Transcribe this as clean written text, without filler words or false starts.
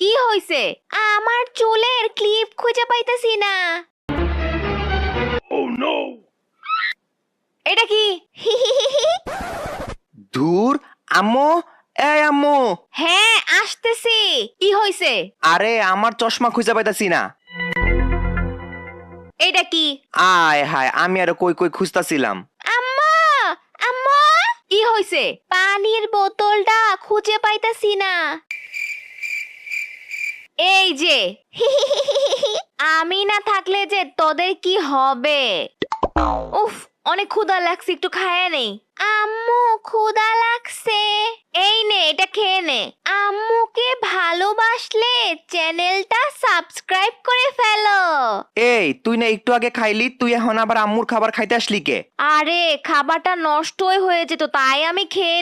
কি হইছে? আমার চুলের ক্লিপ খুঁজে পাইতেছি না। এটা কি? ধুর, আম্মু, এই আম্মু। হ্যাঁ, আসতেছি। কি হইছে? আরে আমার চশমা খুঁজে পাইতাছি না। এটা কি? আয় হায়, আমি আর কই কই খুঁজতাছিলাম। আম্মা, আম্মা, কি হইছে? পানির বোতলটা খুঁজে পাইতাছি না। এই যে, আমি না থাকলে যে তোদের কি হবে? উফ, অনেক ক্ষুধা লাগছে, একটু খায় নেই। আম্মু, ক্ষুধা লাগছে। এই নে, এটা খেয়ে নে। আম্মুকে ভালোবাসলে চ্যানেলটা সাবস্ক্রাইব করে ফেলো। এই তুই না একটু আগে খাইলি, তুই এখন আবার আম্মুর খাবার খাইতে আসলি কে? আরে, খাবারটা নষ্টই হয়ে যেত, তাই আমি খেয়ে